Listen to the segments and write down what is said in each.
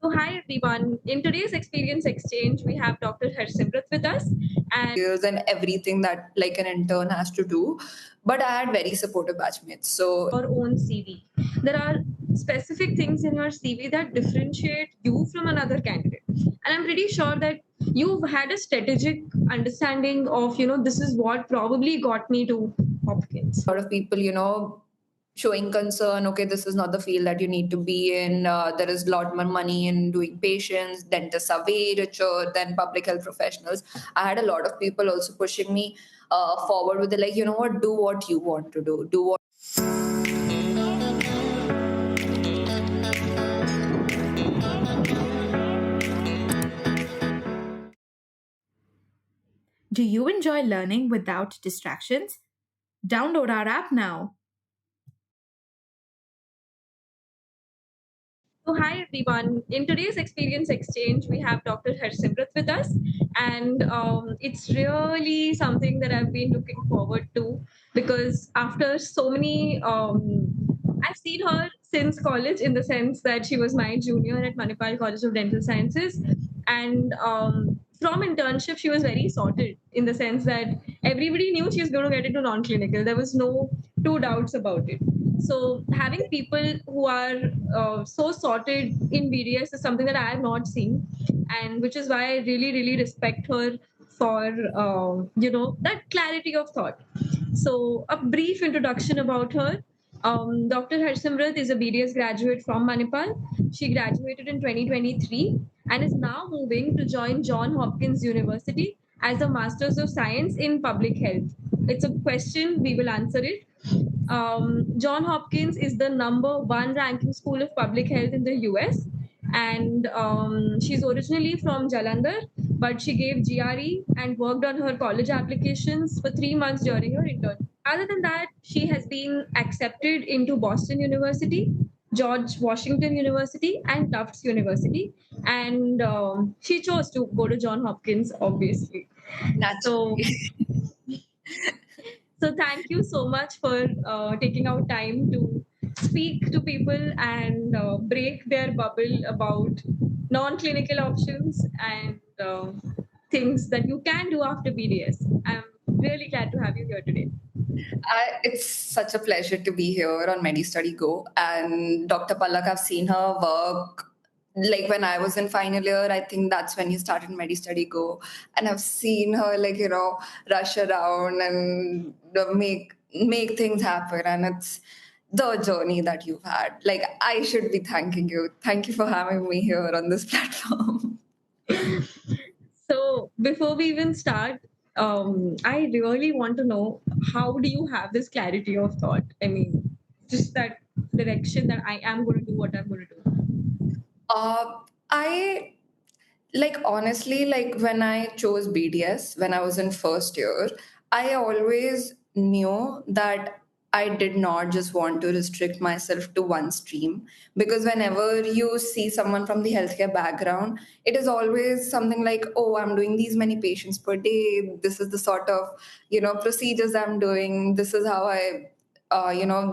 So, hi everyone. In today's experience exchange, we have Dr. Harsimrat with us, and skills and everything that like an intern has to do. But I had very supportive batchmates. So our own CV. There are specific things in your CV that differentiate you from another candidate. And I'm pretty sure that you've had a strategic understanding of, this is what probably got me to Hopkins. a lot of people, showing concern, okay, this is not the field that you need to be in. There is a lot more money in doing patients. Dentists are way richer than public health professionals. I had a lot of people also pushing me forward with the like, you know what, do what you want to do. Do what Do you enjoy learning without distractions? Download our app now. So, hi everyone. In today's experience exchange, we have Dr. Harsimrat with us, and it's really something that I've been looking forward to because after so many, I've seen her since college in the sense that she was my junior at Manipal College of Dental Sciences, and from internship, she was very sorted in the sense that everybody knew she was going to get into non-clinical. There was no two doubts about it. So having people who are so sorted in BDS is something that I have not seen, and which is why I really, really respect her for that clarity of thought. So a brief introduction about her. Dr. Harsimrat is a BDS graduate from Manipal. She graduated in 2023 and is now moving to join Johns Hopkins University as a Master's of Science in Public Health. It's a question, we will answer it. John Hopkins is the number one ranking school of public health in the US. And she's originally from Jalandhar, but she gave GRE and worked on her college applications for 3 months during her intern. Other than that, she has been accepted into Boston University, George Washington University, and Tufts University. And she chose to go to John Hopkins, obviously. So, naturally. so thank you so much for taking out time to speak to people and break their bubble about non-clinical options and things that you can do after BDS. I'm really glad to have you here today. It's such a pleasure to be here on MediStudy Go. And Dr. Palak, I've seen her work like when I was in final year. I think that's when you started MediStudy Go. And I've seen her rush around and make things happen. And it's the journey that you've had. Like I should be thanking you. Thank you for having me here on this platform. So before we even start, I really want to know, how do you have this clarity of thought? I mean, just that direction that I am going to do what I'm going to do. I like honestly, like when I chose BDS when I was in first year, I always knew that I did not just want to restrict myself to one stream, because whenever you see someone from the healthcare background, it is always something like, oh, I'm doing these many patients per day. This is the sort of procedures I'm doing. This is how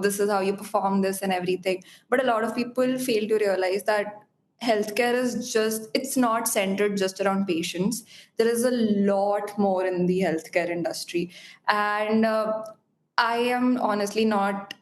this is how you perform this and everything. But a lot of people fail to realize that healthcare is just, it's not centered just around patients. There is a lot more in the healthcare industry. And I am honestly not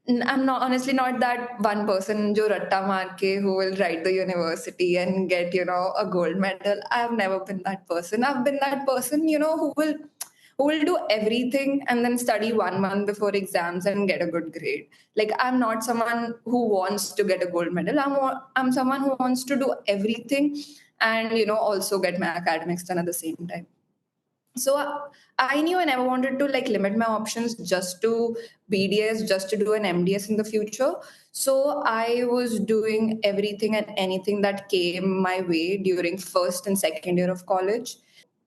I'm not honestly not that one person jo ratta maar ke who will write the university and get a gold medal. I have never been that person. I've been that person who will do everything and then study 1 month before exams and get a good grade. Like I'm not someone who wants to get a gold medal. I'm someone who wants to do everything and also get my academics done at the same time. So I knew I never wanted to like limit my options just to BDS, just to do an MDS in the future. So I was doing everything and anything that came my way during first and second year of college.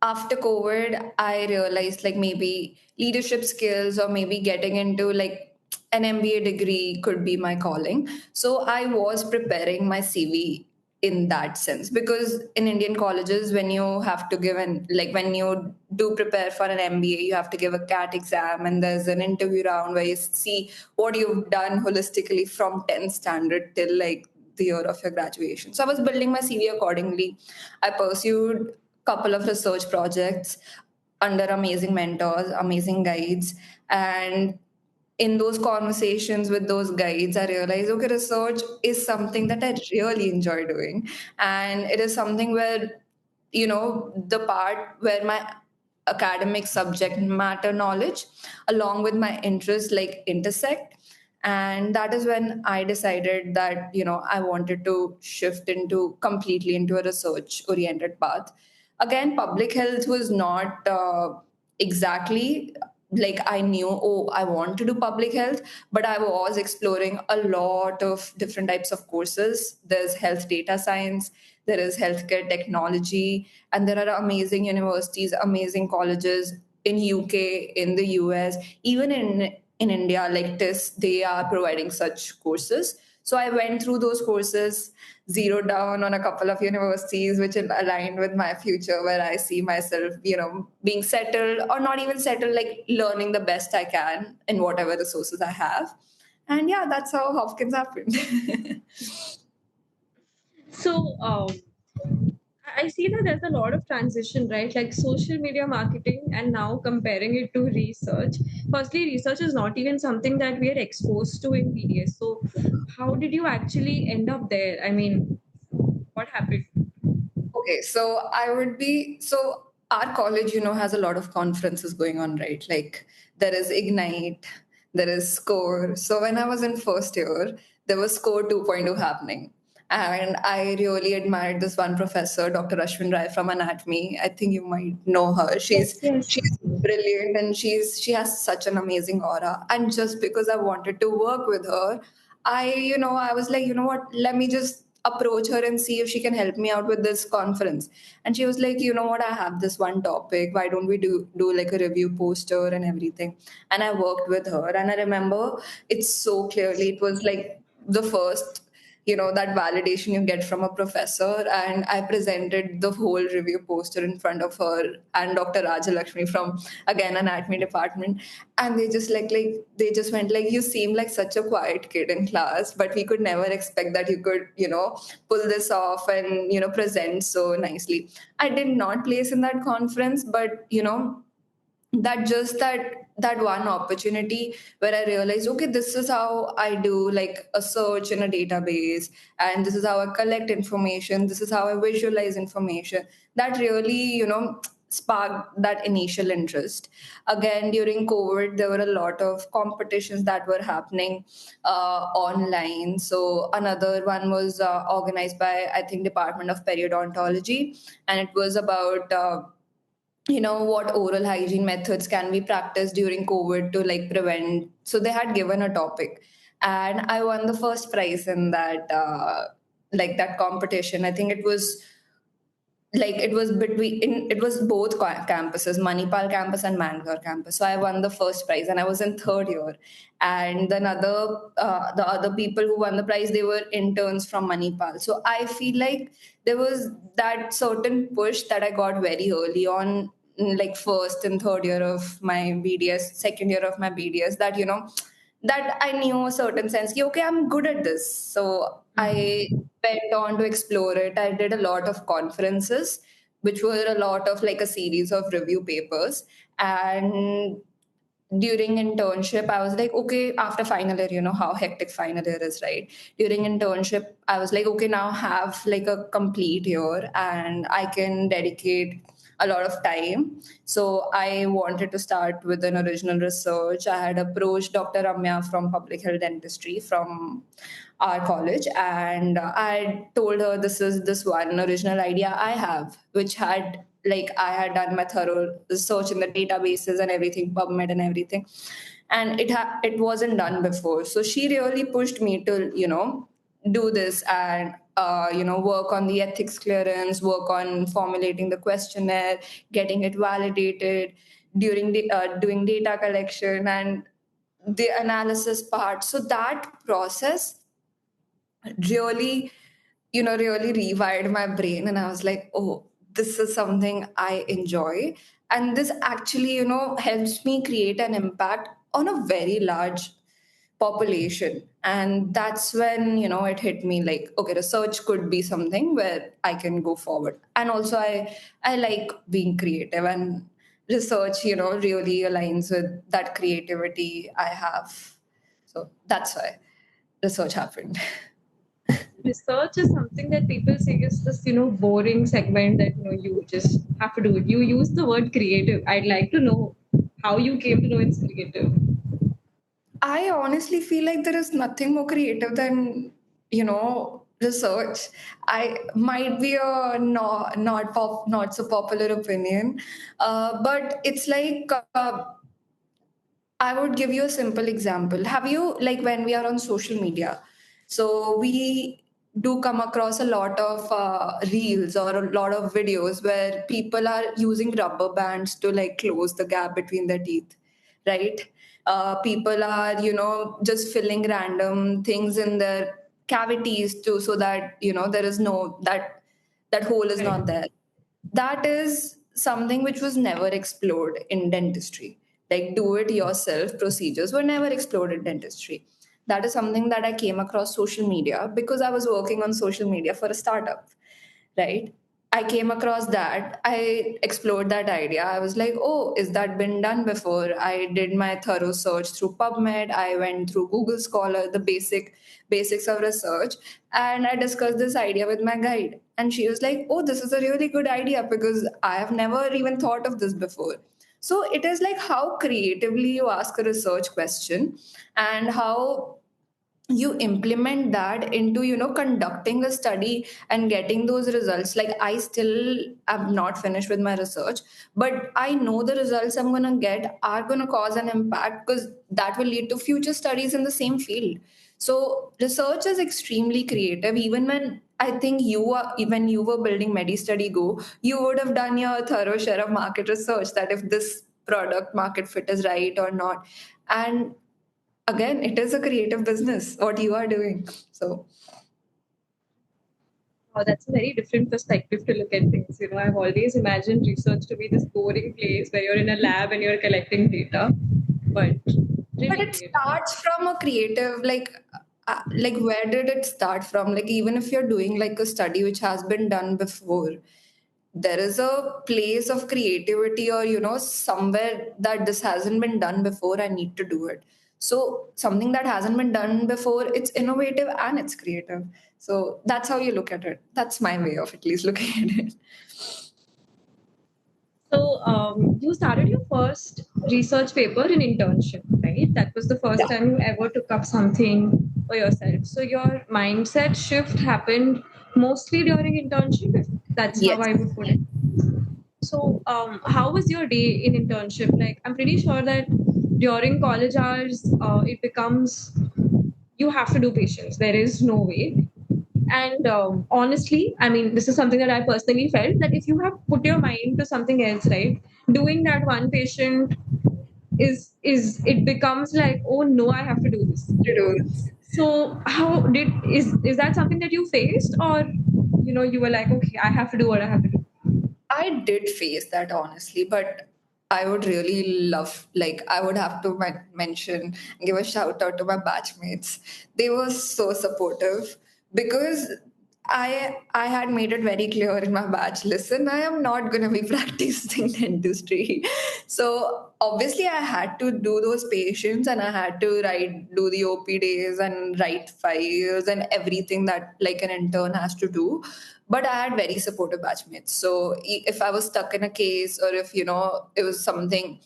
After COVID, I realized like maybe leadership skills or maybe getting into like an MBA degree could be my calling. So I was preparing my CV in that sense, because in Indian colleges, when you have to give an like when you do prepare for an MBA, you have to give a CAT exam and there's an interview round where you see what you've done holistically from 10th standard till like the year of your graduation. So I was building my CV accordingly. I pursued couple of research projects under amazing mentors, amazing guides, and in those conversations with those guides, I realized, okay, research is something that I really enjoy doing. And it is something where, the part where my academic subject matter knowledge, along with my interests, like intersect. And that is when I decided that, I wanted to shift into completely into a research oriented path. Again, public health was not exactly like I knew, oh, I want to do public health, but I was exploring a lot of different types of courses. There's health data science, there is healthcare technology, and there are amazing universities, amazing colleges in UK, in the US, even in India, like this, they are providing such courses. So I went through those courses, zeroed down on a couple of universities which aligned with my future, where I see myself, being settled or not even settled, like learning the best I can in whatever resources I have. And yeah, that's how Hopkins happened. So, I see that there's a lot of transition, right? Like social media marketing and now comparing it to research. Firstly, research is not even something that we are exposed to in BDS. So, how did you actually end up there? I mean, what happened? Okay, so our college, has a lot of conferences going on, right? Like there is Ignite, there is Score. So when I was in first year, there was Score 2.0 happening. And I really admired this one professor, Dr. Ashwin Rai from anatomy. I think you might know her. Yes, yes. She's brilliant and she has such an amazing aura. And just because I wanted to work with her, I was like, you know what, let me just approach her and see if she can help me out with this conference. And she was like, you know what, I have this one topic, why don't we do like a review poster and everything. And I worked with her, and I remember it so clearly. It was like the first, that validation you get from a professor. And I presented the whole review poster in front of her and Dr. Rajalakshmi from, again, anatomy department. And they just went like, you seem like such a quiet kid in class, but we could never expect that you could, pull this off and, present so nicely. I did not place in that conference, but that one opportunity where I realized, okay, this is how I do like a search in a database, and this is how I collect information, this is how I visualize information. That really, sparked that initial interest. Again, during COVID, there were a lot of competitions that were happening online. So another one was organized by, I think, Department of Periodontology, and it was about what oral hygiene methods can be practiced during COVID to like prevent. So they had given a topic, and I won the first prize in that that competition. I think it was like it was both campuses, Manipal campus and Mangalore campus. So I won the first prize, and I was in third year. And then the other people who won the prize, they were interns from Manipal. So I feel like there was that certain push that I got very early on, like first and third year of my BDS, second year of my BDS, that that I knew a certain sense, ki, okay, I'm good at this. So I went on to explore it. I did a lot of conferences, which were a lot of like a series of review papers. And during internship, I was like, okay, after final year, how hectic final year is, right? During internship, I was like, okay, now have like a complete year and I can dedicate a lot of time. So I wanted to start with an original research. I had approached Dr. Ramya from Public Health Dentistry from our college, and I told her this is this one original idea I have, which had like I had done my thorough research in the databases and everything, PubMed and everything, and it wasn't done before. So she really pushed me to do this and work on the ethics clearance, work on formulating the questionnaire, getting it validated, during the doing data collection and the analysis part. So that process really, really rewired my brain. And I was like, oh, this is something I enjoy. And this actually, helps me create an impact on a very large population. And that's when, it hit me like, okay, research could be something where I can go forward. And also I like being creative, and research, really aligns with that creativity I have. So that's why research happened. Research is something that people say is this, boring segment that you just have to do it. You use the word creative. I'd like to know how you came to know it's creative. I honestly feel like there is nothing more creative than, research. I might be a not so popular opinion, but it's like I would give you a simple example. Have you, like, when we are on social media, so we do come across a lot of reels or a lot of videos where people are using rubber bands to like close the gap between their teeth, right? People are, just filling random things in their cavities too, so that, there is no, that hole is Right. not there. That is something which was never explored in dentistry. Like do it yourself procedures were never explored in dentistry. That is something that I came across social media because I was working on social media for a startup, right? I came across that. I explored that idea. I was like, oh, is that been done before? I did my thorough search through PubMed. I went through Google Scholar, the basics of research, and I discussed this idea with my guide. And she was like, oh, this is a really good idea because I have never even thought of this before. So it is like how creatively you ask a research question and how you implement that into conducting a study and getting those results. Like I still am not finished with my research, but I know the results I'm going to get are going to cause an impact because that will lead to future studies in the same field. So research is extremely creative. Even when I think when you were building MediStudy Go, you would have done your thorough share of market research that if this product market fit is right or not. And again, it is a creative business what you are doing. So Oh, that's a very different perspective to look at things. I've always imagined research to be this boring place where you're in a lab and you're collecting data, but but really it creative. starts from a creative, like where did it start from? Like even if you're doing like a study which has been done before, there is a place of creativity, or somewhere that this hasn't been done before, I need to do it. So something that hasn't been done before, it's innovative and it's creative. So that's how you look at it. That's my way of at least looking at it. So, you started your first research paper in internship, right? That was the first time you ever took up something for yourself. So, your mindset shift happened mostly during internship, if that's how Yes. I would put it. So, how was your day in internship? Like, I'm pretty sure that during college hours, it becomes you have to do patients. There is no way. And honestly, I mean, this is something that I personally felt that if you have put your mind to something else, right, doing that one patient is it becomes like, oh no, I have to do this. To do. So how did is that something that you faced, or you were like, okay, I have to do what I have to do? I did face that honestly, but I would really love, like, I would have to mention, give a shout out to my batchmates. They were so supportive because I had made it very clear in my batch. Listen, I am not going to be practicing dentistry. So obviously, I had to do those patients, and I had to do the OP days and write files and everything that like an intern has to do. But I had very supportive batchmates. So if I was stuck in a case, or if it was something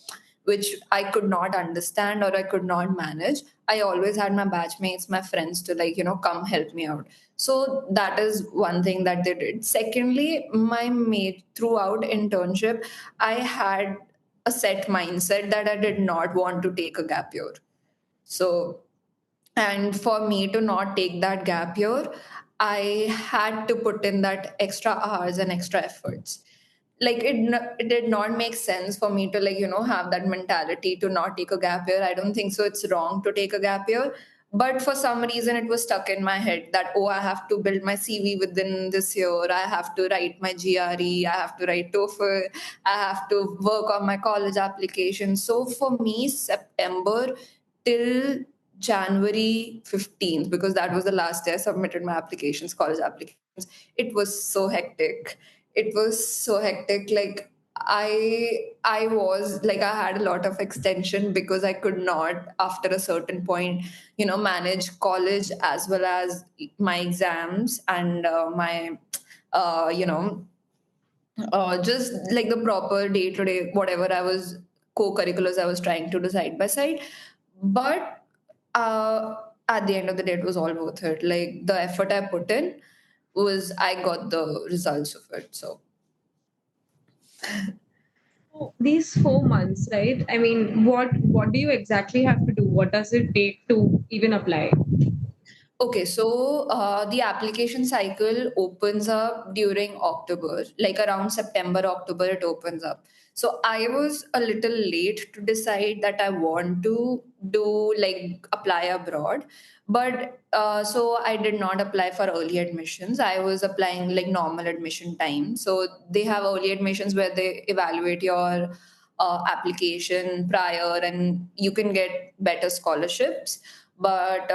which I could not understand or I could not manage, I always had my batchmates, my friends to like come help me out. So that is one thing that they did. Secondly, my mate throughout internship, I had a set mindset that I did not want to take a gap year. So, and for me to not take that gap year, I had to put in that extra hours and extra efforts. Like it did not make sense for me to like have that mentality to not take a gap year. I don't think so it's wrong to take a gap year, but for some reason it was stuck in my head that, oh, I have to build my CV within this year, I have to write my GRE, I have to write TOEFL, I have to work on my college application. So for me, September till January 15th, because that was the last day I submitted my applications, college applications. It was so hectic. It was so hectic. Like I was like I had a lot of extension because I could not after a certain point, manage college as well as my exams and my you know just like the proper day to day whatever I was co-curriculars I was trying to do side by side. But uh, at the end of the day, it was all worth it. Like the effort I put in was I got the results of it. So These 4 months, right? I mean, what do you exactly have to do? What does it take to even apply? okay, so the application cycle opens up during October, like around September, October, it opens up. So I was a little late to decide that I want to do like apply abroad. But so I did not apply for early admissions. I was applying like normal admission time. So they have early admissions where they evaluate your application prior and you can get better scholarships. But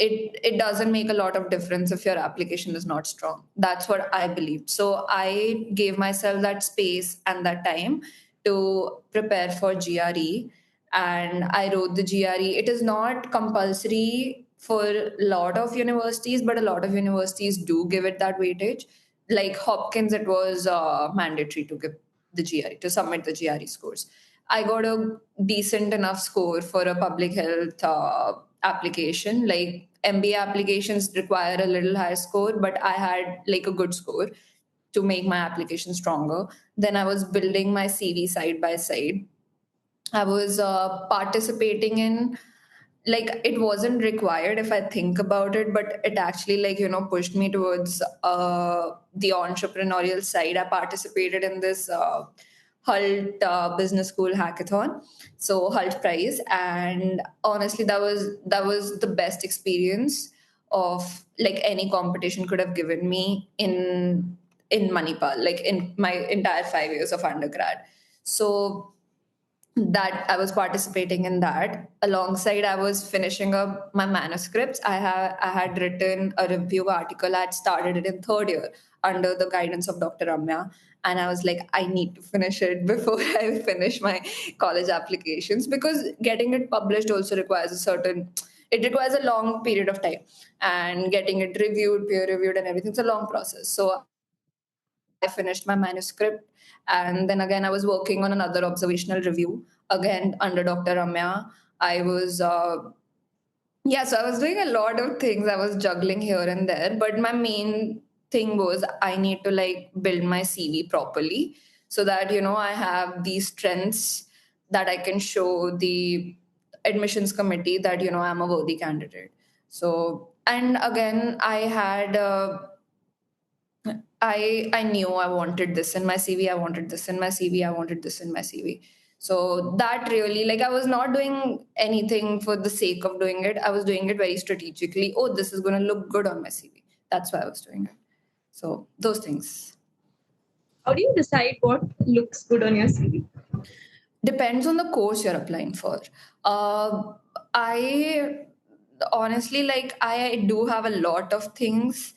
it doesn't make a lot of difference if your application is not strong. That's what I believed. So I gave myself that space and that time to prepare for GRE, and I wrote the GRE. It is not compulsory for a lot of universities, but a lot of universities do give it that weightage. Like Hopkins, it was mandatory to give the GRE, to submit the GRE scores. I got a decent enough score for a public health application. Like MBA applications require a little higher score, but I had like a good score to make my application stronger. Then I was building my CV side by side. I was participating in, like, it wasn't required if I think about it, but it actually, like, pushed me towards the entrepreneurial side. I participated in this Hult Business School hackathon, so Hult Prize, and honestly, that was the best experience of like any competition could have given me in Manipal, like in my entire 5 years of undergrad. So that I was participating in that. Alongside, I was finishing up my manuscripts. I had written a review article. I had started it in third year under the guidance of Dr. Ramya. And I was like, I need to finish it before I finish my college applications, because getting it published also requires it requires a long period of time, and getting it reviewed, peer reviewed, and everything's a long process. So I finished my manuscript. And then again, I was working on another observational review, again under Dr. Ramya. I was, yeah, so I was doing a lot of things. I was juggling here and there. But my main thing was I need to like build my CV properly so that, I have these strengths that I can show the admissions committee that, I'm a worthy candidate. So, and again, I knew I wanted this in my CV. I wanted this in my CV. I wanted this in my CV. So that really, like, I was not doing anything for the sake of doing it. I was doing it very strategically. Oh, this is going to look good on my CV. That's why I was doing it. So those things. How do you decide what looks good on your CV? Depends on the course you're applying for. I honestly, like, I do have a lot of things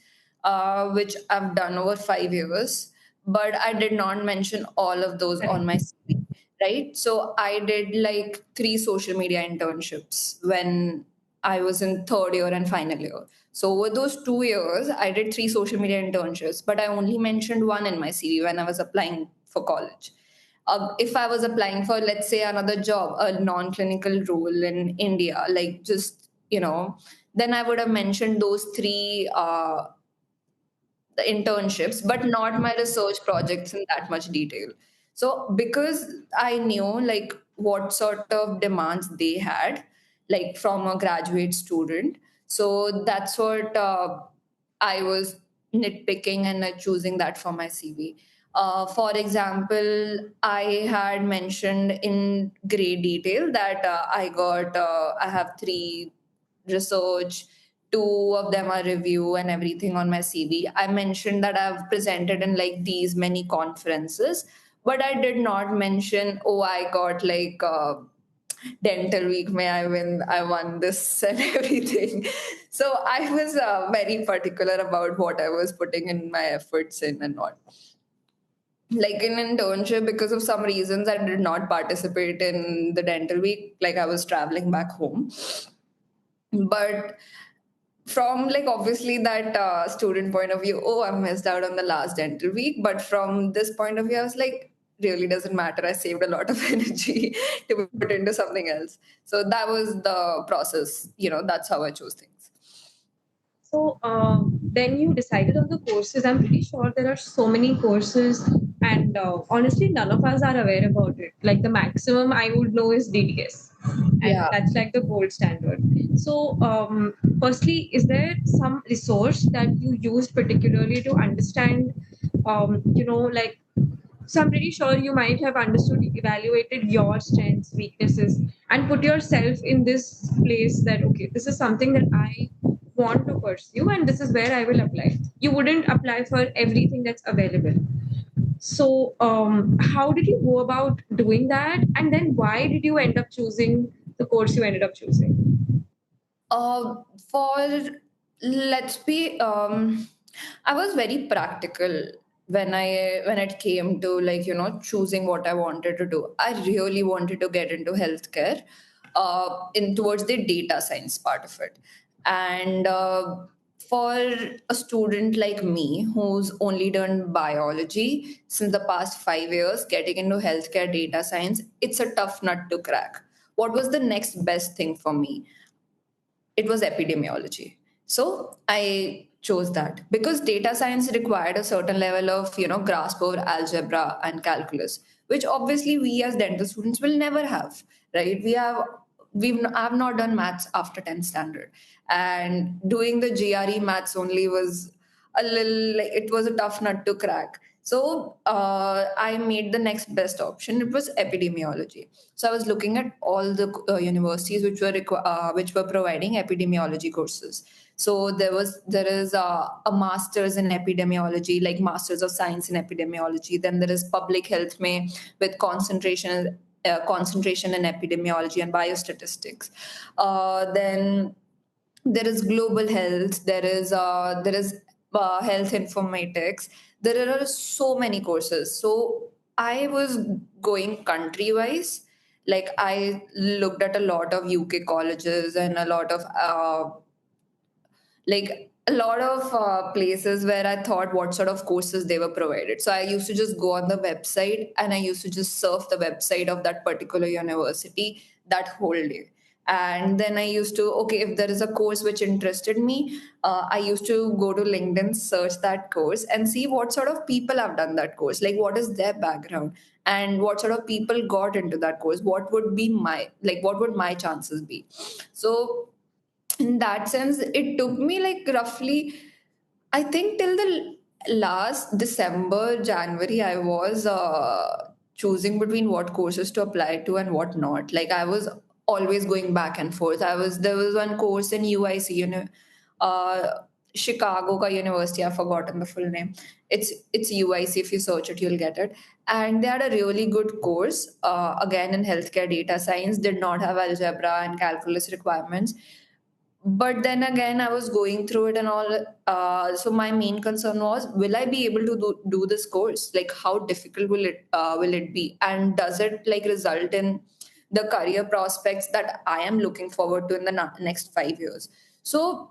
which I've done over 5 years, but I did not mention all of those on my CV, right? So I did like 3 social media internships when I was in third year and final year. So over those 2 years, I did 3 social media internships, but I only mentioned one in my CV when I was applying for college. If I was applying for, let's say, another job, a non clinical role in India, like just, then I would have mentioned those three the internships, but not my research projects in that much detail. So, because I knew like what sort of demands they had, like from a graduate student, so that's what I was nitpicking and choosing that for my CV. For example, I had mentioned in great detail that I have three research, two of them are review and everything on my CV. I mentioned that I've presented in like these many conferences, but I did not mention, oh, I got like dental week, may I win, I won this and everything. So I was very particular about what I was putting in my efforts in and not. Like in internship, because of some reasons, I did not participate in the dental week. Like I was traveling back home. But from like obviously that student point of view, oh, I missed out on the last dental week. But from this point of view, I was like, really doesn't matter. I saved a lot of energy to put into something else. So that was the process. That's how I chose things. So then you decided on the courses. I'm pretty sure there are so many courses, and honestly, none of us are aware about it. Like the maximum I would know is DDS, and Yeah. that's like the gold standard. So, firstly, is there some resource that you used particularly to understand, like so I'm pretty sure you might have understood, evaluated your strengths, weaknesses, and put yourself in this place that, okay, this is something that I want to pursue and this is where I will apply. You wouldn't apply for everything that's available. So, how did you go about doing that? And then why did you end up choosing the course you ended up choosing? For let's be I was very practical when it came to like choosing what I wanted to do. I really wanted to get into healthcare, in towards the data science part of it. And for a student like me who's only done biology since the past 5 years, getting into healthcare data science, it's a tough nut to crack. What was the next best thing for me? It was epidemiology. So I chose that because data science required a certain level of grasp over algebra and calculus, which obviously we as dental students will never have, right? I've not done maths after 10th standard, and doing the GRE maths only was a little like it was a tough nut to crack. So I made the next best option. It was epidemiology. So I was looking at all the universities which were providing epidemiology courses. So there is a master's in epidemiology, like masters of science in epidemiology. Then there is public health may with concentration in epidemiology and biostatistics. Then there is global health, there is health informatics. There are so many courses. So I was going country wise. Like I looked at a lot of UK colleges and a lot of places where I thought what sort of courses they were provided. So I used to just go on the website and I used to just surf the website of that particular university that whole day. And then I used to, okay, if there is a course which interested me, I used to go to LinkedIn, search that course, and see what sort of people have done that course. Like, what is their background, and what sort of people got into that course? What would my chances be? So in that sense, it took me like roughly, I think till the last December, January, I was choosing between what courses to apply to and what not. Like I was always going back and forth. There was one course in UIC, uh, Chicago ka university. I've forgotten the full name. It's UIC. If you search it, you'll get it. And they had a really good course. Again in healthcare data science, did not have algebra and calculus requirements, but then again I was going through it and all. So my main concern was, will I be able to do this course? Like how difficult will it be, and does it like result in the career prospects that I am looking forward to in the next 5 years? So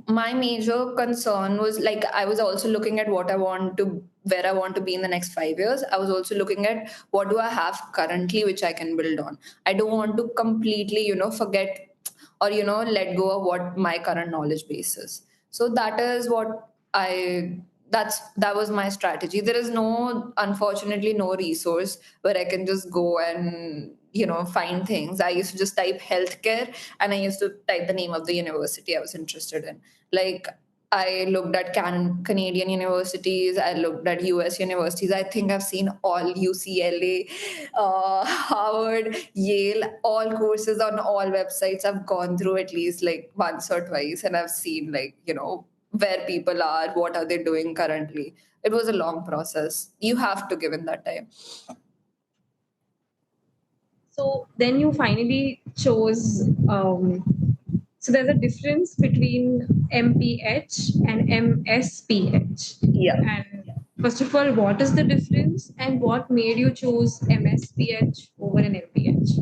my major concern was like I was also looking at where I want to be in the next 5 years. I was also looking at what do I have currently which I can build on. I don't want to completely forget or let go of what my current knowledge base is. So that is what I that was my strategy. There is no, unfortunately, no resource where I can just go and find things. I used to just type healthcare and I used to type the name of the university I was interested in. Like I looked at Canadian universities, I looked at US universities. I think I've seen all UCLA, Harvard, Yale, all courses on all websites. I've gone through at least like once or twice and I've seen where people are, what are they doing currently. It was a long process. You have to give in that time. So then you finally chose. So there's a difference between MPH and MSPH. Yeah. And first of all, what is the difference, and what made you choose MSPH over an MPH?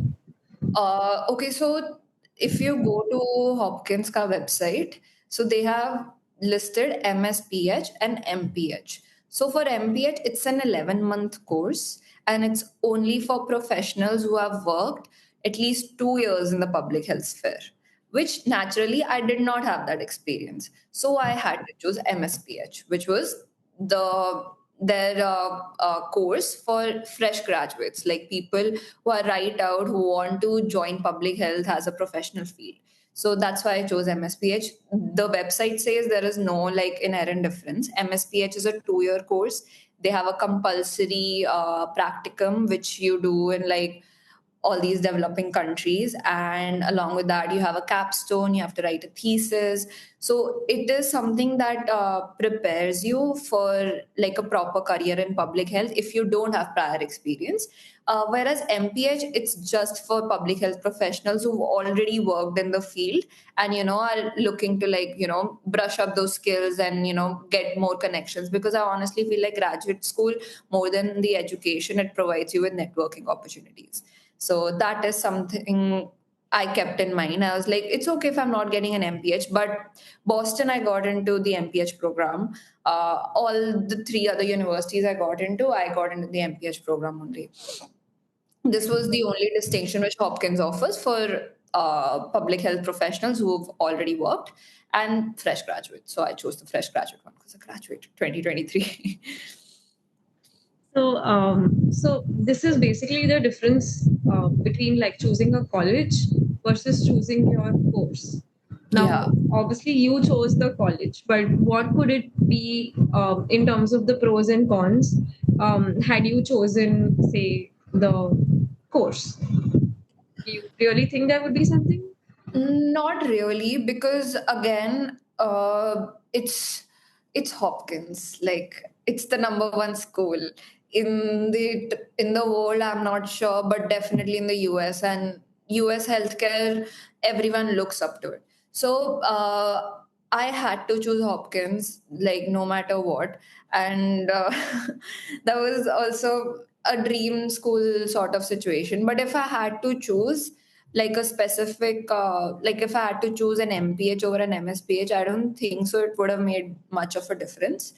Okay, so if you go to Hopkins ka website, so they have listed MSPH and MPH. So for MPH, it's an 11-month course and it's only for professionals who have worked at least 2 years in the public health sphere, which naturally I did not have that experience. So I had to choose MSPH, which was their course for fresh graduates, like people who are right out who want to join public health as a professional field. So that's why I chose MSPH. The website says there is no like inherent difference. MSPH is a 2 year course. They have a compulsory practicum which you do in like all these developing countries, and along with that you have a capstone, you have to write a thesis. So it is something that prepares you for like a proper career in public health if you don't have prior experience. Whereas MPH, it's just for public health professionals who've already worked in the field and are looking to like brush up those skills and get more connections, because I honestly feel like graduate school, more than the education, it provides you with networking opportunities. So that is something I kept in mind. I was like, it's okay if I'm not getting an MPH, but Boston, I got into the MPH program. All the three other universities I got into the MPH program only. This was the only distinction which Hopkins offers for public health professionals who've already worked and fresh graduates. So I chose the fresh graduate one because I graduated 2023. So this is basically the difference between like choosing a college versus choosing your course. Yeah. Now, obviously, you chose the college, but what could it be in terms of the pros and cons had you chosen, say, the course? Do you really think there would be something? Not really, because again, it's Hopkins. Like it's the number one school in the world. I'm not sure, but definitely in the US and US healthcare, everyone looks up to it. So I had to choose Hopkins, like no matter what, and that was also a dream school sort of situation. But if I had to choose like a specific like if I had to choose an MPH over an MSPH, I don't think so it would have made much of a difference.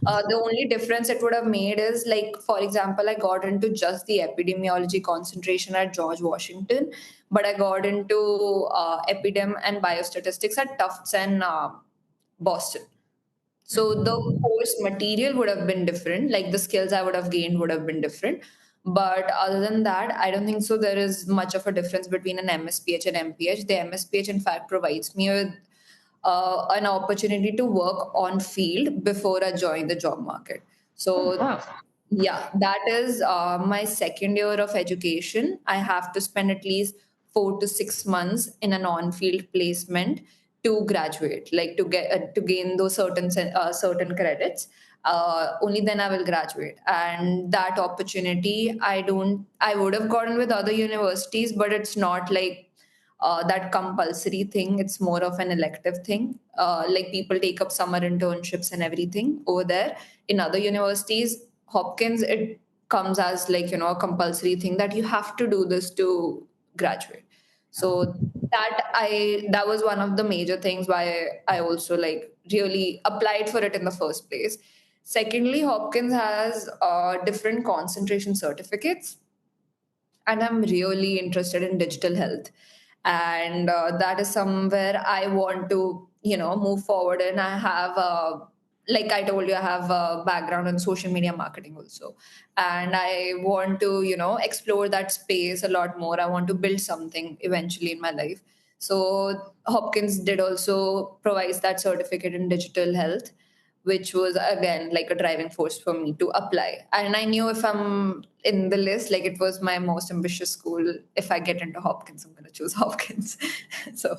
The only difference it would have made is, like, for example, I got into just the epidemiology concentration at George Washington, but I got into epidem and biostatistics at Tufts and Boston. So the course material would have been different, like the skills I would have gained would have been different. But other than that, I don't think so there is much of a difference between an MSPH and MPH. The MSPH, in fact, provides me with an opportunity to work on field before I join the job market. Oh, So wow. yeah, that is my second year of education. I have to spend at least 4 to 6 months in an on-field placement to graduate, like to get to gain those certain credits. Only then I will graduate, and that opportunity I would have gotten with other universities, but it's not like that compulsory thing. It's more of an elective thing. Like people take up summer internships and everything over there. In other universities, Hopkins, it comes as like a compulsory thing that you have to do this to graduate. So that was one of the major things why I also like really applied for it in the first place. Secondly, Hopkins has different concentration certificates, and I'm really interested in digital health, and that is somewhere I want to move forward. And I have like I told you, I have a background in social media marketing also, and I want to explore that space a lot more. I want to build something eventually in my life. So Hopkins did also provides that certificate in digital health, which was again like a driving force for me to apply. And I knew if I'm in the list, like it was my most ambitious school. If I get into Hopkins, I'm going to choose Hopkins. So,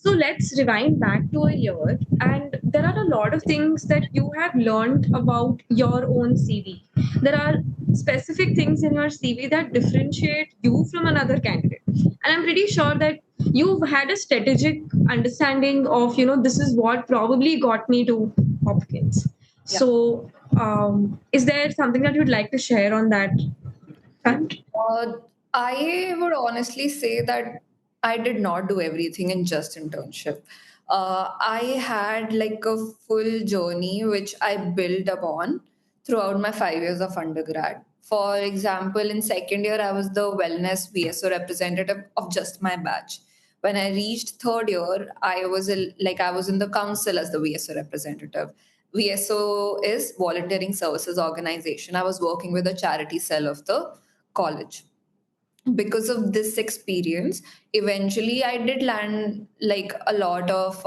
So let's rewind back to a year, and there are a lot of things that you have learned about your own CV. There are specific things in your CV that differentiate you from another candidate. And I'm pretty sure that you've had a strategic understanding of, this is what probably got me to Hopkins. Yeah. So, is there something that you'd like to share on that front? Uh, I would honestly say that I did not do everything in just internship. I had like a full journey which I built upon throughout my 5 years of undergrad. For example, in second year, I was the wellness VSO representative of just my batch. When I reached third year, I was in the council as the VSO representative. VSO is Volunteering Services Organization. I was working with a charity cell of the college. Because of this experience, eventually I did land like a lot of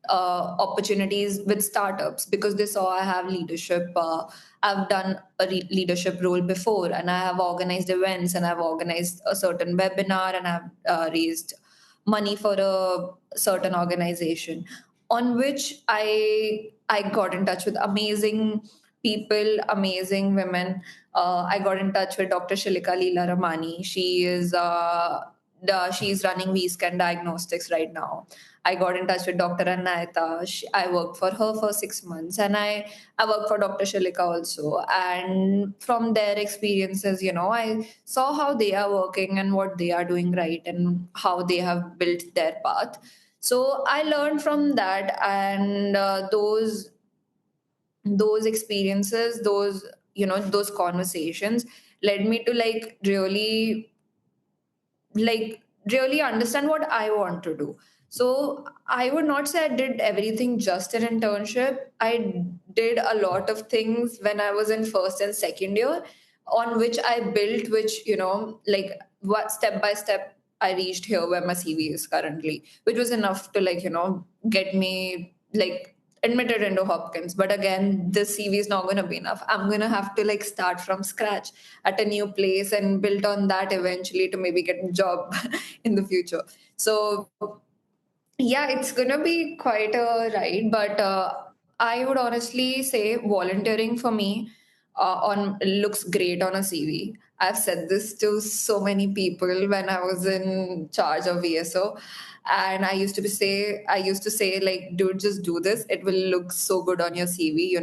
opportunities with startups because they saw I have leadership. I've done a leadership role before, and I have organized events, and I've organized a certain webinar, and I've raised money for a certain organization on which I got in touch with amazing people, amazing women. I got in touch with Dr. Shilika Leela Ramani. She's running VScan Diagnostics right now. I got in touch with Dr. Anayata. I worked for her for 6 months, and I worked for Dr. Shilika also. And from their experiences, I saw how they are working and what they are doing right and how they have built their path. So I learned from that, and those experiences, those conversations led me to really understand what I want to do. So I would not say I did everything just in internship. I did a lot of things when I was in first and second year on which I built, which, like what step by step I reached here where my CV is currently, which was enough to get me admitted into Hopkins. But again, this CV is not going to be enough. I'm going to have to start from scratch at a new place and build on that eventually to maybe get a job in the future. So yeah, it's gonna be quite a ride, but I would honestly say volunteering for me on looks great on a CV. I've said this to so many people when I was in charge of VSO, and I used to say like, dude, just do this. It will look so good on your CV.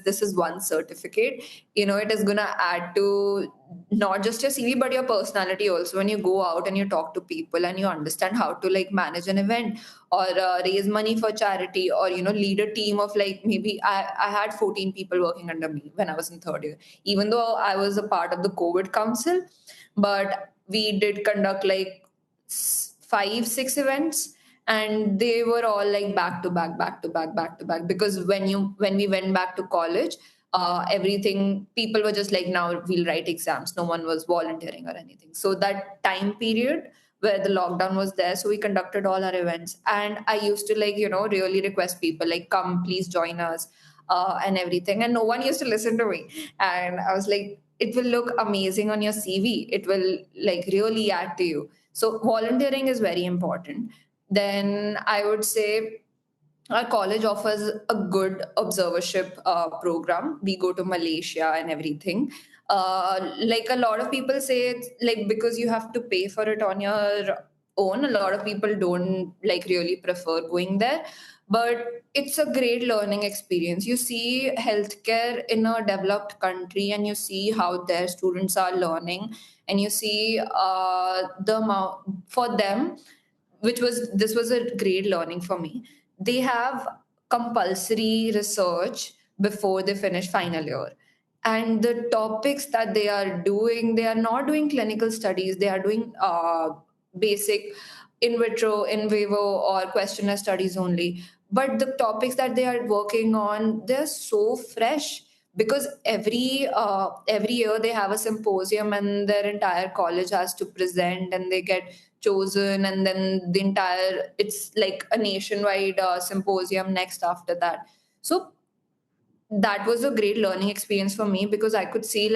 This is one certificate. It is gonna add to not just your CV but your personality also when you go out and you talk to people and you understand how to manage an event or raise money for charity or lead a team of maybe I had 14 people working under me when I was in third year, even though I was a part of the COVID council. But we did conduct 5 6 events, and they were all back to back, back to back, back to back, because when we went back to college, everything, people were just like, now we'll write exams. No one was volunteering or anything. So that time period where the lockdown was there, so we conducted all our events, and I used to really request people like, come please join us, and everything, and no one used to listen to me. And I was like, it will look amazing on your CV, it will really add to you. So volunteering is very important. Then I would say our college offers a good observership program. We go to Malaysia and everything. A lot of people say it's because you have to pay for it on your own. A lot of people don't really prefer going there, but it's a great learning experience. You see healthcare in a developed country, and you see how their students are learning, and you see the amount for them, which was this was a great learning for me. They have compulsory research before they finish final year, and the topics that they are doing, they are not doing clinical studies, they are doing basic in vitro, in vivo, or questionnaire studies only. But the topics that they are working on, they're so fresh, because every year they have a symposium and their entire college has to present, and they get chosen, and then the entire, it's like a nationwide symposium next after that. So that was a great learning experience for me, because I could see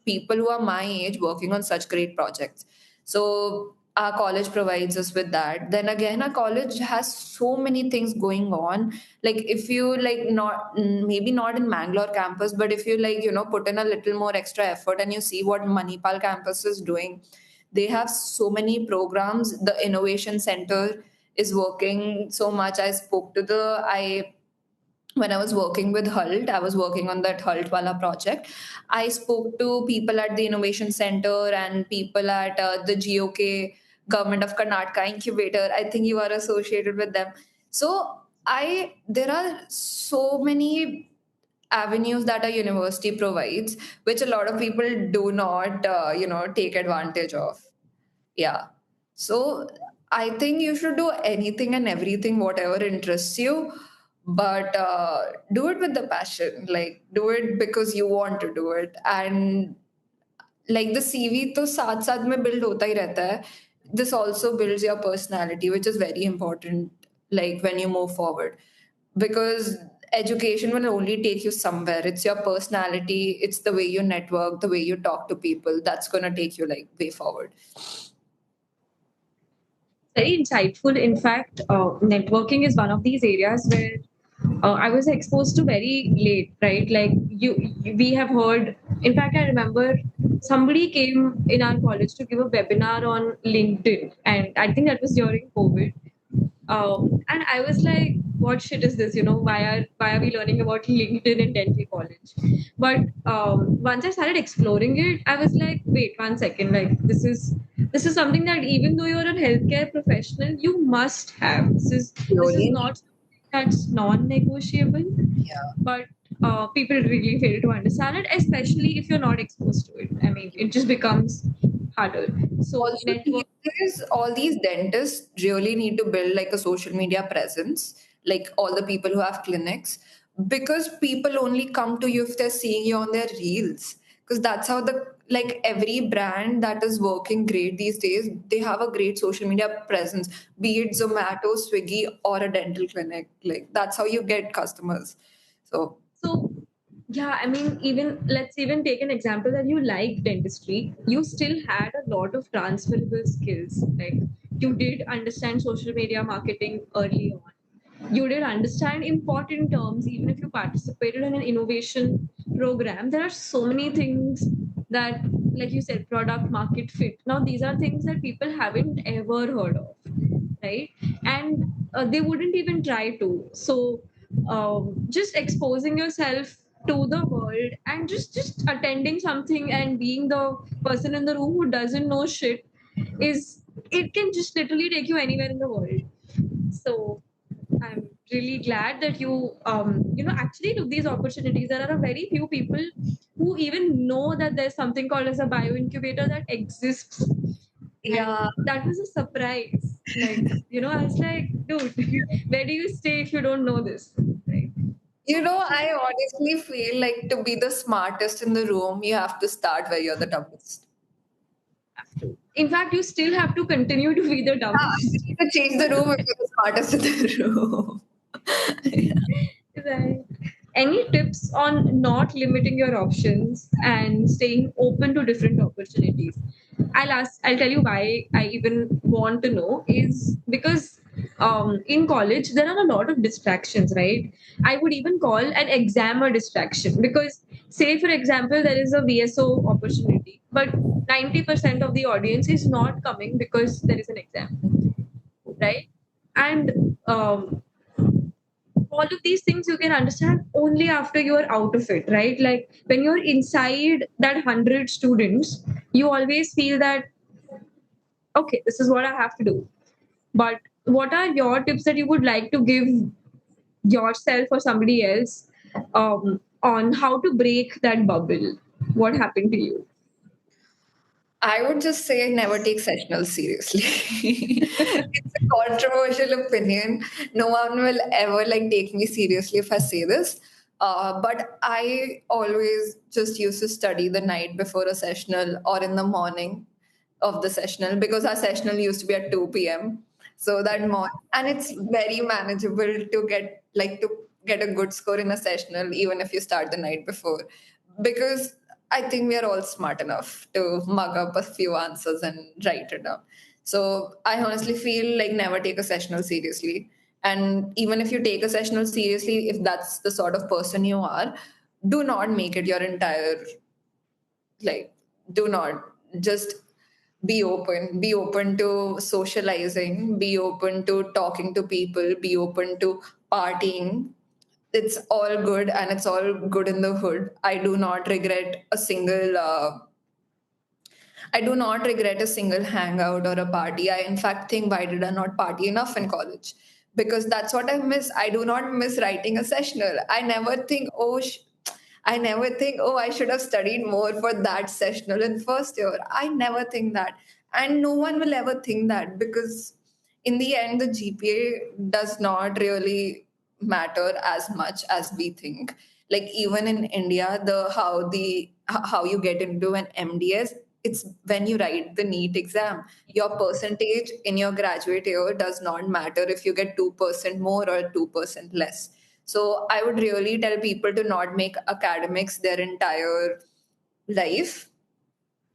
people who are my age working on such great projects. So our college provides us with that. Then again, our college has so many things going on. Like if you like not maybe not in Mangalore campus, but if you like put in a little more extra effort and you see what Manipal campus is doing, they have so many programs. The innovation center is working so much. I spoke to the I when I was working with Hult, I was working on that Hult Wala project. I spoke to people at the Innovation Center and people at the GOK, Government of Karnataka Incubator. I think you are associated with them. So there are so many avenues that a university provides, which a lot of people do not, take advantage of. Yeah. So I think you should do anything and everything, whatever interests you, but do it with the passion. Like, do it because you want to do it. And like the CV to साथ साथ में build होता ही रहता है. This also builds your personality, which is very important, like when you move forward. Because education will only take you somewhere. It's your personality, it's the way you network, the way you talk to people, that's gonna take you like way forward. Very insightful. In fact, networking is one of these areas where I was exposed to very late, right? Like we have heard. In fact, I remember somebody came in our college to give a webinar on LinkedIn, and I think that was during COVID. And I was like, "What shit is this? Why are we learning about LinkedIn in dental college?" But once I started exploring it, I was like, "Wait, 1 second! Like this is something that even though you're a healthcare professional, you must have. This is Slowly. not something that's non-negotiable." Yeah. But people really fail to understand it, especially if you're not exposed to it. I mean, it just becomes harder. So Also, these network. days, all these dentists really need to build like a social media presence, like all the people who have clinics, because people only come to you if they're seeing you on their reels. Because that's how like every brand that is working great these days, they have a great social media presence, be it Zomato, Swiggy, or a dental clinic. Like that's how you get customers. So So, yeah, I mean, even let's even take an example that you like dentistry. You still had a lot of transferable skills. Like you did understand social media marketing early on. You did understand important terms, even if you participated in an innovation program. There are so many things that, like you said, product market fit. Now, these are things that people haven't ever heard of, right? And they wouldn't even try to. So just exposing yourself to the world and just attending something and being the person in the room who doesn't know shit is it can just literally take you anywhere in the world. So I'm really glad that you actually took these opportunities. There are a very few people who even know that there's something called as a bio incubator that exists, and yeah, that was a surprise. Like I was like, dude, where do you stay if you don't know this, right? I honestly feel like to be the smartest in the room, you have to start where you're the dumbest. Have to. In fact, you still have to continue to be the Yeah, dumbest. you need to change the room if you're the smartest in the room. Yeah. Right. Any tips on not limiting your options and staying open to different opportunities? I'll tell you why I even want to know is because in college there are a lot of distractions, right? I would even call an exam a distraction because, say, for example, there is a VSO opportunity, but 90% of the audience is not coming because there is an exam, right? And all of these things you can understand only after you are out of it, right? Like when you're inside that 100 students, you always feel that, okay, this is what I have to do. But what are your tips that you would like to give yourself or somebody else on how to break that bubble? What happened to you? I would just say never take sessionals seriously. It's a controversial opinion. No one will ever like take me seriously if I say this. But I always just used to study the night before a sessional or in the morning of the sessional because our sessional used to be at 2 p.m. So that morning, and it's very manageable to get a good score in a sessional even if you start the night before because I think we are all smart enough to mug up a few answers and write it down. So I honestly feel like never take a sessional seriously. And even if you take a sessional seriously, if that's the sort of person you are, do not make it your entire, like, do not just be open to socializing, be open to talking to people, be open to partying. It's all good and it's all good in the hood. I do not regret a single hangout or a party. I, in fact, think, why did I not party enough in college? Because that's what I miss. I do not miss writing a sessional. I never think, oh, I should have studied more for that sessional in first year. I never think that. And no one will ever think that, because in the end, the GPA does not really matter as much as we think. Like even in India, how you get into an MDS, it's when you write the NEET exam. Your percentage in your graduate year does not matter if you get 2% more or 2% less. So I would really tell people to not make academics their entire life.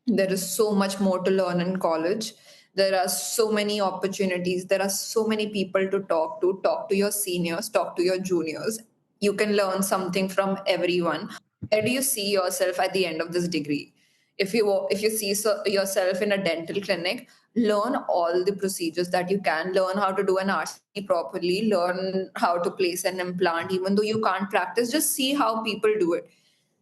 There is so much more to learn in college. There are so many opportunities. There are so many people to talk to. Talk to your seniors, talk to your juniors. You can learn something from everyone. Where do you see yourself at the end of this degree? If you see yourself in a dental clinic, learn all the procedures that you can. Learn how to do an RC properly. Learn how to place an implant, even though you can't practice. Just see how people do it.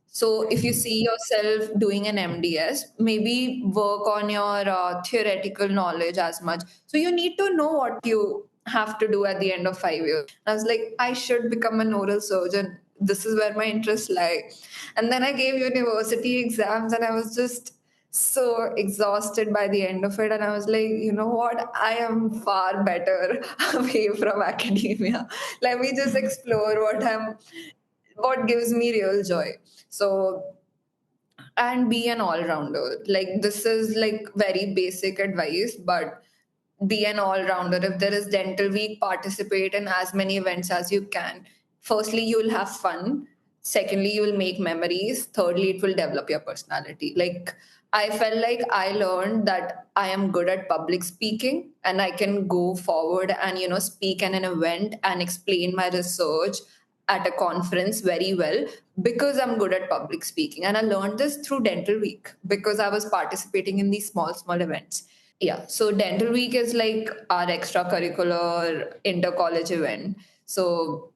So, if you see yourself doing an MDS, maybe work on your theoretical knowledge as much. So, you need to know what you have to do at the end of 5 years. I was like, I should become an oral surgeon. This is where my interests lie. And then I gave university exams, and I was just so exhausted by the end of it. And I was like, you know what? I am far better away from academia. Let me just explore what gives me real joy. So, and be an all-rounder. Like this is like very basic advice, but be an all-rounder. If there is dental week, participate in as many events as you can. Firstly, you will have fun. Secondly, you will make memories. Thirdly, it will develop your personality. Like I felt like I learned that I am good at public speaking and I can go forward and speak at an event and explain my research at a conference very well because I'm good at public speaking. And I learned this through Dental Week because I was participating in these small events. Yeah, so Dental Week is like our extracurricular inter-college event. So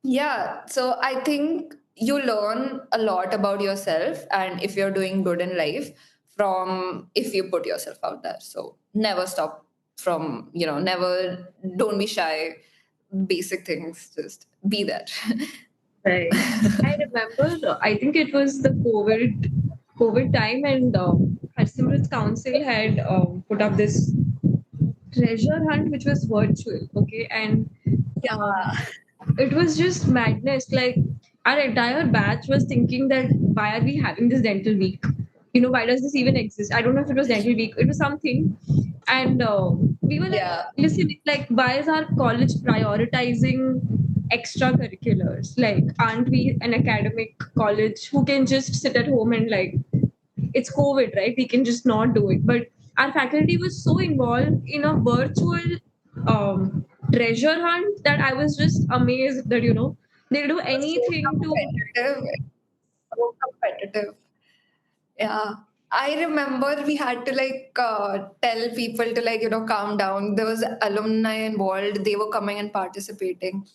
yeah, so I think you learn a lot about yourself and if you're doing good in life from if you put yourself out there. So never stop from, never, don't be shy, basic things, just be there. Right. I remember, I think it was the COVID time, and Harsimrat's council had put up this treasure hunt, which was virtual. Okay, and um, Yeah. it was just madness. Like our entire batch was thinking that why are we having this dental week? Why does this even exist? I don't know if it was dental week. It was something, and we were like, Yeah. listen, like, why is our college prioritizing extracurriculars? Like, aren't we an academic college who can just sit at home and like it's COVID, right? We can just not do it. But our faculty was so involved in a virtual treasure hunt that I was just amazed that, they'll do It was so anything to. competitive. So competitive. Yeah. I remember we had to tell people to calm down. There was alumni involved. They were coming and participating.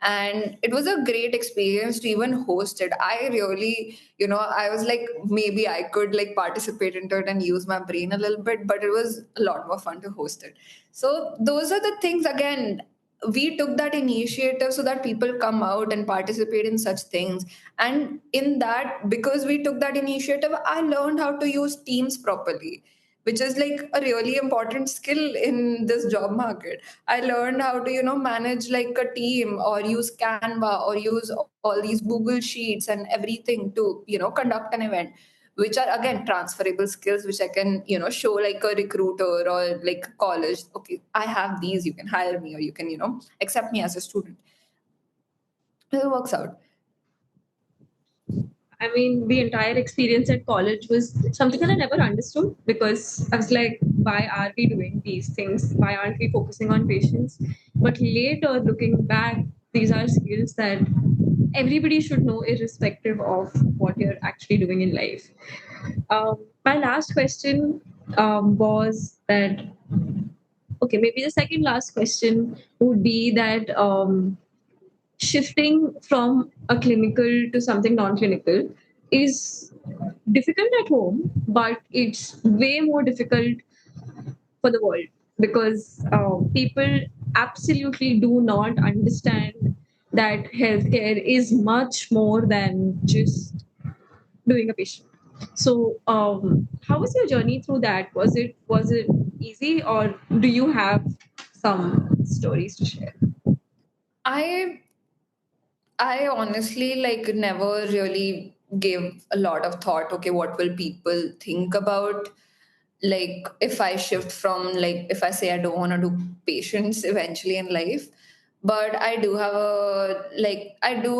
And it was a great experience to even host it. I really, I was like, maybe I could like participate into it and use my brain a little bit, but it was a lot more fun to host it. So those are the things again. We took that initiative so that people come out and participate in such things. And in that, because we took that initiative, I learned how to use Teams properly, which is like a really important skill in this job market. I learned how to manage like a team or use Canva or use all these Google Sheets and everything to conduct an event, which are again transferable skills which I can show like a recruiter or like college. Okay, I have these, you can hire me or you can accept me as a student. It works out. I mean, the entire experience at college was something that I never understood because I was like, why are we doing these things? Why aren't we focusing on patients? But later, looking back, these are skills that everybody should know, irrespective of what you're actually doing in life. My last question was that, okay, maybe the second last question would be that shifting from a clinical to something non-clinical is difficult at home, but it's way more difficult for the world, because people absolutely do not understand that healthcare is much more than just doing a patient. So, how was your journey through that? Was it easy, or do you have some stories to share? I I honestly like never really gave a lot of thought, okay, what will people think about, like if I shift from, like if I say I don't want to do patients eventually in life. But I do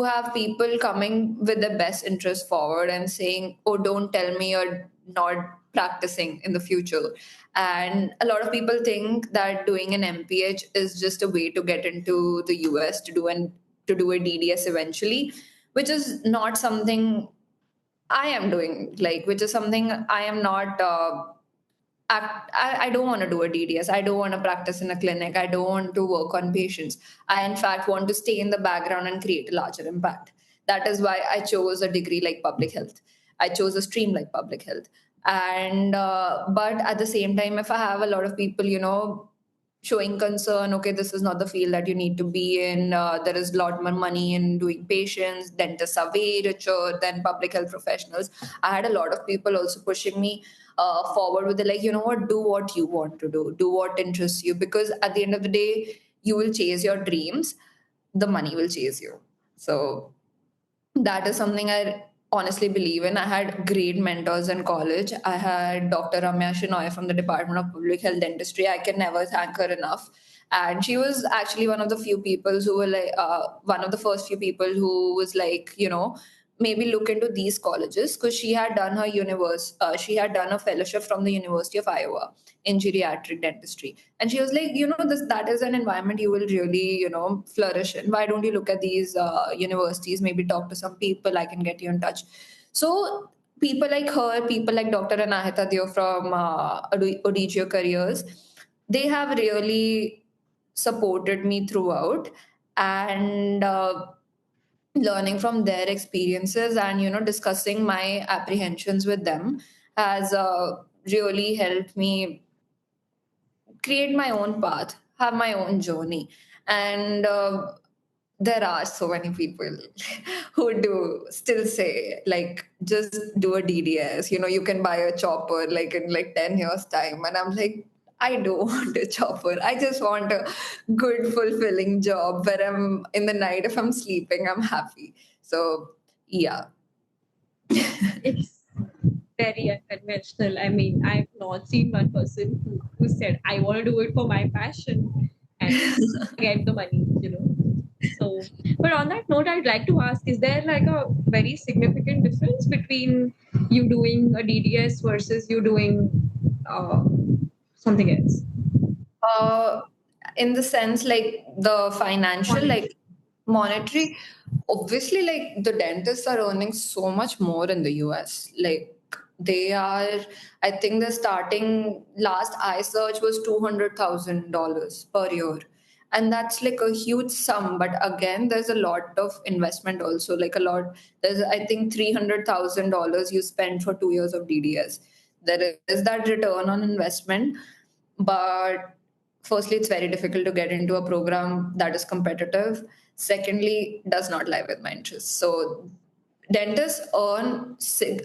have people coming with the best interest forward and saying, oh, don't tell me you're not practicing in the future. And a lot of people think that doing an MPH is just a way to get into the US to do a DDS eventually, which is not something I am doing, like which is something I am not I don't want to do a DDS. I don't want to practice in a clinic. I don't want to work on patients. I, in fact, want to stay in the background and create a larger impact. That is why I chose a degree like public health. I chose a stream like public health. And, but at the same time, if I have a lot of people, showing concern, okay, this is not the field that you need to be in. There is a lot more money in doing patients. Dentists are way richer than public health professionals. I had a lot of people also pushing me forward with the, like, you know what, do what you want to do what interests you, because at the end of the day, you will chase your dreams, the money will chase you. So that is something I honestly believe in. I had great mentors in college. I had Dr. Ramya Shinoy from the Department of Public Health Dentistry. I can never thank her enough. And she was actually one of the few people who were like, one of the first few people who was like, maybe look into these colleges, because she had done a fellowship from the University of Iowa in geriatric dentistry. And she was like, that is an environment you will really, flourish in. Why don't you look at these universities, maybe talk to some people, I can get you in touch. So people like her, people like Dr. Anahita Deo from Odigio Careers, they have really supported me throughout. And learning from their experiences and discussing my apprehensions with them has really helped me create my own path, have my own journey. And there are so many people who do still say, like, just do a DDS. You can buy a chopper like in like 10 years' time. And I'm like, I don't want a chopper. I just want a good, fulfilling job where I'm in the night, if I'm sleeping, I'm happy. So, yeah. It's very unconventional. I mean, I've not seen one person who said, I want to do it for my passion and get the money. So, but on that note, I'd like to ask, is there like a very significant difference between you doing a DDS versus you doing uh, something else? Uh, in the sense, like the financial, like monetary, obviously, like the dentists are earning so much more in the US. Like they are, I think the starting last I search was $200,000 per year. And that's like a huge sum. But again, there's a lot of investment also. Like a lot, there's, I think, $300,000 you spend for 2 years of DDS. There is that return on investment. But firstly, it's very difficult to get into a program that is competitive. Secondly, does not lie with my interests. So dentists earn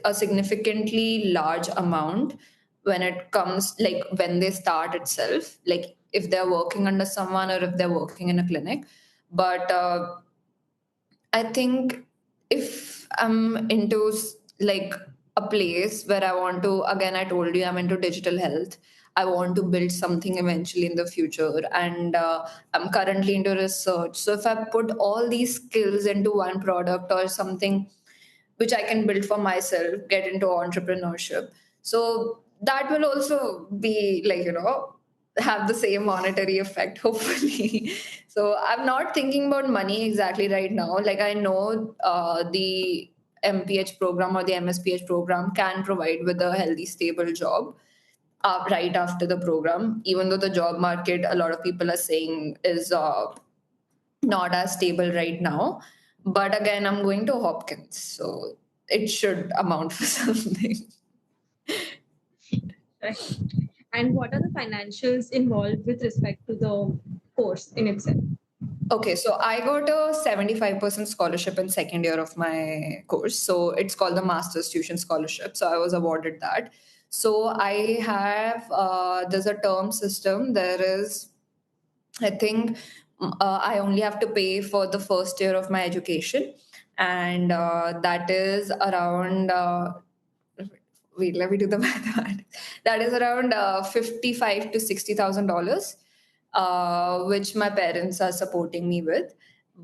a significantly large amount when it comes, like when they start itself, like if they're working under someone or if they're working in a clinic. But I think if I'm into like a place where I want to, again, I told you I'm into digital health. I want to build something eventually in the future, and I'm currently into research. So if I put all these skills into one product or something which I can build for myself, get into entrepreneurship. So that will also be like, have the same monetary effect, hopefully. So I'm not thinking about money exactly right now. Like, I know the MPH program or the MSPH program can provide with a healthy, stable job right after the program, even though the job market, a lot of people are saying, is not as stable right now. But again, I'm going to Hopkins, so it should amount for something. Right. And what are the financials involved with respect to the course in itself? Okay, so I got a 75% scholarship in second year of my course. So it's called the Master's Tuition Scholarship. So I was awarded that. So I have, there's a term system. There is, I think, I only have to pay for the first year of my education. And that is around, wait, let me do the mathematics. That is around 55 to $60,000, which my parents are supporting me with.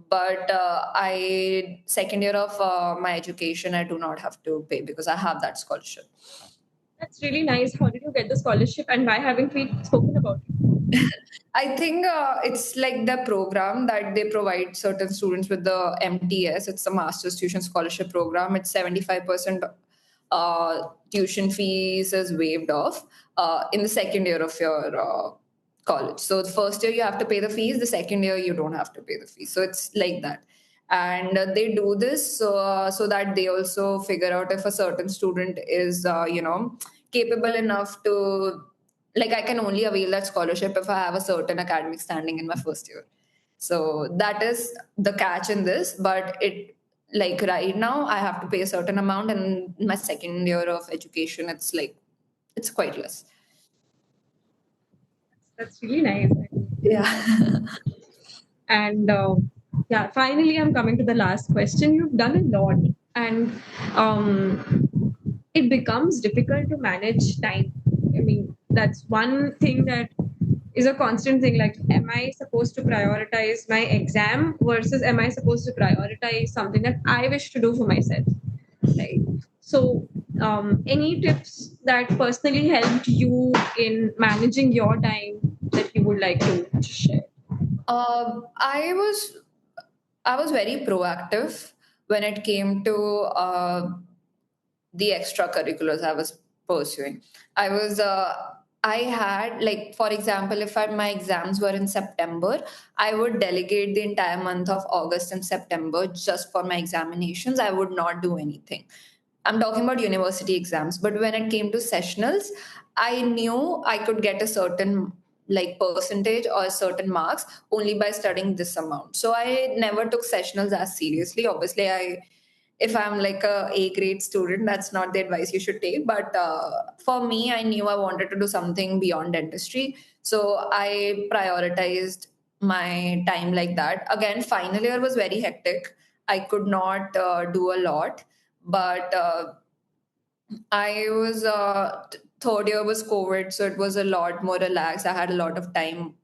But I second year of my education, I do not have to pay because I have that scholarship. That's really nice. How did you get the scholarship and why haven't we spoken about it? I think it's like the program that they provide certain students with the MTS. It's the Master's Tuition Scholarship Program. It's 75% tuition fees is waived off in the second year of your college. So the first year you have to pay the fees. The second year you don't have to pay the fees. So it's like that. And they do this so that they also figure out if a certain student is, capable enough to, like, I can only avail that scholarship if I have a certain academic standing in my first year. So that is the catch in this. But it, like, right now I have to pay a certain amount, and in my second year of education, it's like it's quite less. That's really nice. Yeah. And yeah, finally, I'm coming to the last question. You've done a lot, and it becomes difficult to manage time. I mean, that's one thing that is a constant thing. Like, am I supposed to prioritize my exam versus am I supposed to prioritize something that I wish to do for myself? Right. So, any tips that personally helped you in managing your time that you would like to share? I was very proactive when it came to the extracurriculars I was pursuing. I was I had, like, for example, if my exams were in September, I would delegate the entire month of August and September just for my examinations. I would not do anything. I'm talking about university exams. But when it came to sessionals, I knew I could get a certain, like, percentage or certain marks only by studying this amount. So I never took sessionals as seriously. Obviously, if I'm like a grade student, that's not the advice you should take. But for me, I knew I wanted to do something beyond dentistry. So I prioritized my time like that. Again, final year was very hectic. I could not do a lot, but I was third year was COVID, so it was a lot more relaxed. I had a lot of time.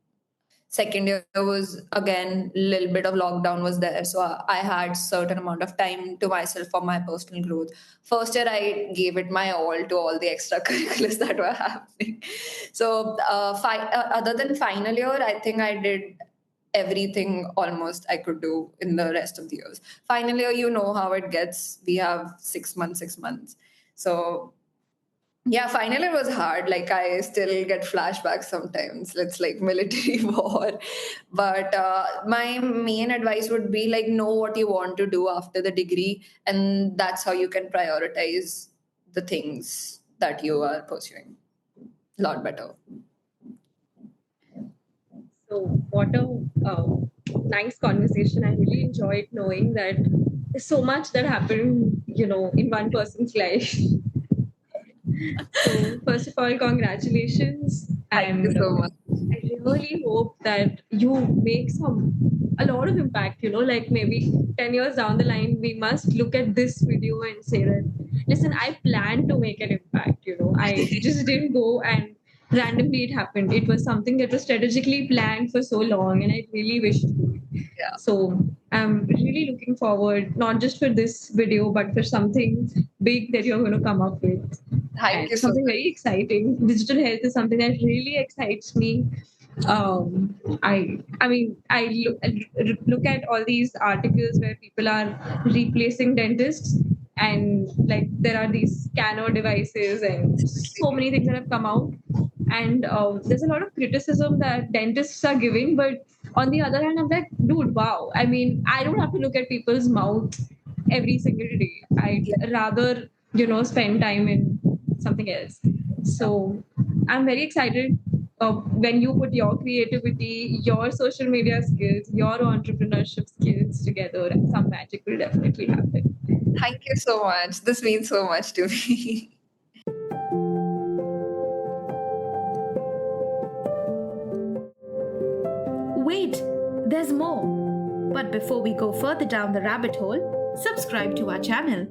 Second year was again a little bit of lockdown was there, so I had certain amount of time to myself for my personal growth. First year, I gave it my all to all the extracurriculars that were happening. So other than final year, I think I did everything almost I could do in the rest of the years. Final year, you know how it gets. We have 6 months, 6 months. So yeah, final year was hard. Like, I still get flashbacks sometimes. It's like military war. But my main advice would be, like, know what you want to do after the degree, and that's how you can prioritize the things that you are pursuing a lot better. So, what a nice conversation. I really enjoyed knowing that there's so much that happened, in one person's life. So, first of all, congratulations. Thank you And so much. I really hope that you make a lot of impact, like maybe 10 years down the line, we must look at this video and say that, listen, I planned to make an impact, I just didn't go and randomly it happened. It was something that was strategically planned for so long and I really wish to do it. Yeah. So I'm really looking forward, not just for this video, but for something big that you're going to come up with. Thank and you so something much. very exciting. Digital health is something that really excites me. I look at all these articles where people are replacing dentists, and like there are these scanner devices and so many things that have come out. And there's a lot of criticism that dentists are giving, but on the other hand, I'm like, dude, wow. I mean, I don't have to look at people's mouth every single day. I'd Yeah. rather, spend time in something else. So I'm very excited when you put your creativity, your social media skills, your entrepreneurship skills together, some magic will definitely happen. Thank you so much. This means so much to me. Wait, there's more. But before we go further down the rabbit hole, subscribe to our channel.